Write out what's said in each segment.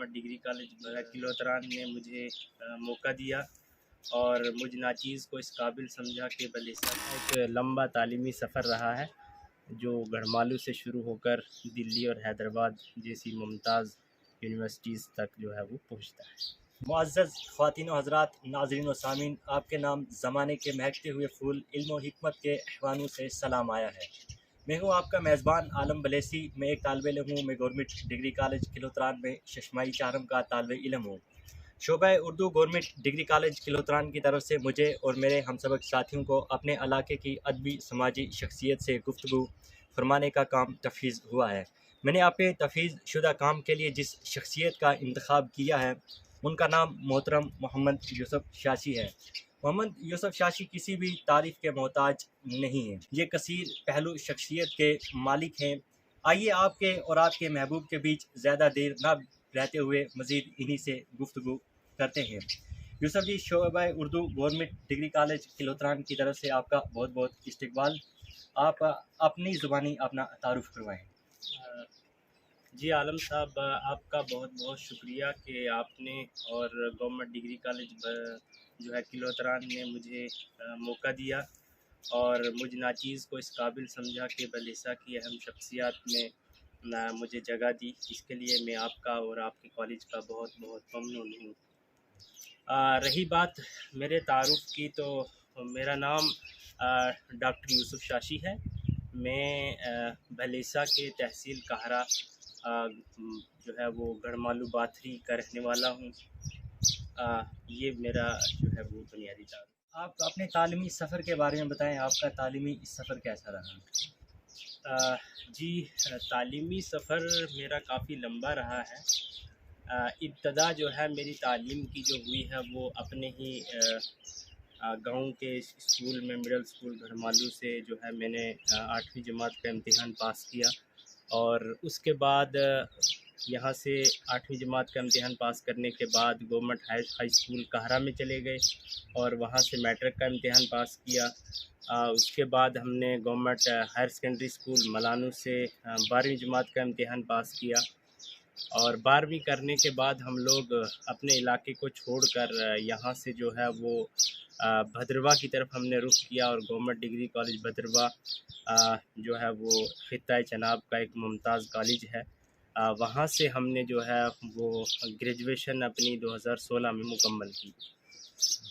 Government degree college کلوتران نے مجھے موقع دیا اور مجھ ناچیز کو اس قابل سمجھا کہ بلسہ ایک لمبا تعلیمی سفر رہا ہے جو گڑھمالو سے شروع ہو کر دلی اور حیدرآباد جیسی ممتاز یونیورسٹیز تک جو ہے وہ پہنچتا ہے۔ معزز خواتین و حضرات، ناظرین و سامعین، آپ کے نام زمانے کے مہکتے ہوئے پھول علم و حکمت کے احوانوں سے سلام آیا ہے۔ میں ہوں آپ کا میزبان عالم بلیسی۔ میں ایک طالب علم ہوں۔ میں گورنمنٹ ڈگری کالج کلوتران میں ششمائی چہارم کا طالب علم ہوں۔ شعبہ اردو گورنمنٹ ڈگری کالج کلوتران کی طرف سے مجھے اور میرے ہم سبق ساتھیوں کو اپنے علاقے کی ادبی سماجی شخصیت سے گفتگو فرمانے کا کام تفویض ہوا ہے۔ میں نے اپنے تفویض شدہ کام کے لیے جس شخصیت کا انتخاب کیا ہے ان کا نام محترم محمد یوسف شاشی ہے۔ محمد یوسف شاشی کسی بھی تعریف کے محتاج نہیں ہیں۔ یہ کثیر پہلو شخصیت کے مالک ہیں۔ آئیے آپ کے اور آپ کے محبوب کے بیچ زیادہ دیر نہ رہتے ہوئے مزید انہی سے گفتگو کرتے ہیں۔ یوسف جی، شعبہ اردو گورنمنٹ ڈگری کالج کلوتران کی طرف سے آپ کا بہت بہت استقبال۔ آپ اپنی زبانی اپنا تعارف کروائیں۔ جی عالم صاحب، آپ کا بہت بہت شکریہ کہ آپ نے اور گورنمنٹ ڈگری کالج جو ہے کلوتران نے مجھے موقع دیا اور مجھ ناچیز کو اس قابل سمجھا کہ بلسہ کی اہم شخصیات میں مجھے جگہ دی۔ اس کے لیے میں آپ کا اور آپ کے کالج کا بہت بہت ممنون ہوں۔ رہی بات میرے تعارف کی، تو میرا نام ڈاکٹر یوسف شاشی ہے۔ میں بھلیسہ کے تحصیل کہرہ جو ہے وہ گڑھمالو باتری کا رہنے والا ہوں۔ یہ میرا جو ہے وہ بنیادی تعارف۔ آپ اپنے تعلیمی سفر کے بارے میں بتائیں، آپ کا تعلیمی سفر کیسا رہا؟ جی، تعلیمی سفر میرا کافی لمبا رہا ہے۔ ابتدا جو ہے میری تعلیم کی جو ہوئی ہے وہ اپنے ہی گاؤں کے اسکول میں، مڈل اسکول گڑھمالو سے جو ہے میں نے 8ویں جماعت کا امتحان پاس کیا، اور اس کے بعد یہاں سے 8ویں جماعت کا امتحان پاس کرنے کے بعد گورنمنٹ ہائی اسکول کہرہ میں چلے گئے اور وہاں سے میٹرک کا امتحان پاس کیا۔ اس کے بعد ہم نے گورنمنٹ ہائر سیکنڈری اسکول ملانو سے 12ویں جماعت کا امتحان پاس کیا، اور 12ویں کرنے کے بعد ہم لوگ اپنے علاقے کو چھوڑ کر یہاں سے جو ہے وہ بھدرواہ کی طرف ہم نے رخ کیا، اور گورنمنٹ ڈگری کالج بھدرواہ جو ہے وہ خطہ چناب کا ایک ممتاز کالج ہے۔ وہاں سے ہم نے جو ہے وہ گریجویشن اپنی 2016 میں مکمل کی،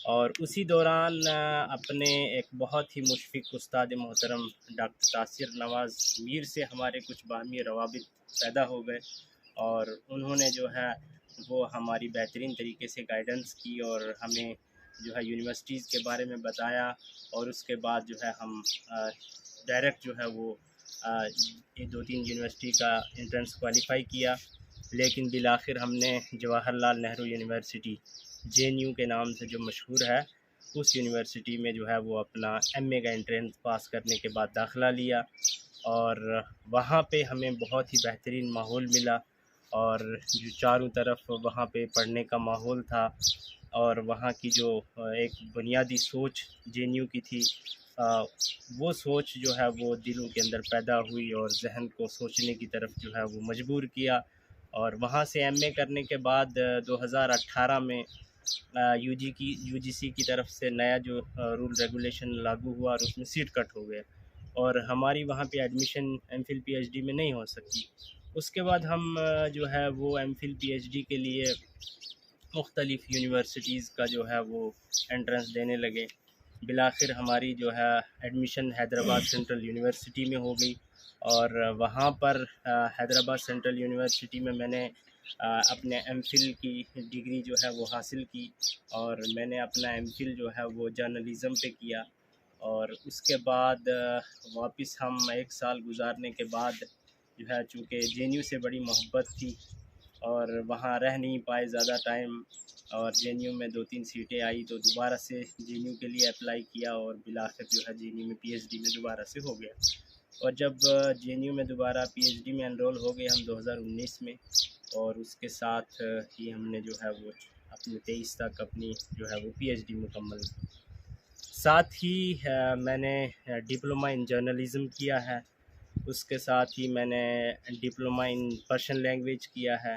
اور اسی دوران اپنے ایک بہت ہی مشفق استاد محترم ڈاکٹر تاثر نواز میر سے ہمارے کچھ باہمی روابط پیدا ہو گئے، اور انہوں نے جو ہے وہ ہماری بہترین طریقے سے گائیڈنس کی اور ہمیں جو ہے یونیورسٹیز کے بارے میں بتایا، اور اس کے بعد جو ہے ہم ڈائریکٹ جو ہے وہ 2-3 یونیورسٹی کا انٹرنس کوالیفائی کیا، لیکن بالآخر ہم نے جواہر لال نہرو یونیورسٹی JNU کے نام سے جو مشہور ہے، اس یونیورسٹی میں جو ہے وہ اپنا MA کا انٹرنس پاس کرنے کے بعد داخلہ لیا، اور وہاں پہ ہمیں بہت ہی بہترین ماحول ملا، اور جو چاروں طرف وہاں پہ پڑھنے کا ماحول تھا، اور وہاں کی جو ایک بنیادی سوچ JNU کی تھی، وہ سوچ جو ہے وہ دلوں کے اندر پیدا ہوئی اور ذہن کو سوچنے کی طرف جو ہے وہ مجبور کیا، اور وہاں سے MA کرنے کے بعد 2018 میں UGC کی طرف سے نیا جو رول ریگولیشن لاگو ہوا، اور اس میں سیٹ کٹ ہو گئے، اور ہماری وہاں پہ ایڈمیشن MPhil PhD میں نہیں ہو سکی۔ اس کے بعد ہم جو ہے وہ MPhil PhD کے لیے مختلف یونیورسٹیز کا جو ہے وہ انٹرنس دینے لگے۔ بالآخر ہماری جو ہے ایڈمیشن حیدرآباد سینٹرل یونیورسٹی میں ہو گئی، اور وہاں پر حیدرآباد سینٹرل یونیورسٹی میں میں نے اپنے MPhil کی ڈگری جو ہے وہ حاصل کی، اور میں نے اپنا MPhil جو ہے وہ جرنلزم پہ کیا، اور اس کے بعد واپس ہم 1 سال گزارنے کے بعد جو ہے چونکہ JNU سے بڑی محبت تھی اور وہاں رہ نہیں پائے زیادہ ٹائم، اور JNU میں 2-3 سیٹیں آئی تو دوبارہ سے JNU کے لیے اپلائی کیا، اور بالآخر جو ہے JNU میں PhD میں دوبارہ سے ہو گیا، اور جب JNU میں دوبارہ PhD میں انرول ہو گئے ہم 2019 میں، اور اس کے ساتھ ہی ہم نے جو ہے وہ اپنے 23 تک اپنی جو ہے وہ PhD مکمل کی۔ ساتھ ہی میں نے ڈپلومہ ان جرنلزم کیا ہے، اس کے ساتھ ہی میں نے ڈپلومہ ان پرشین لینگویج کیا ہے،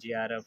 JRF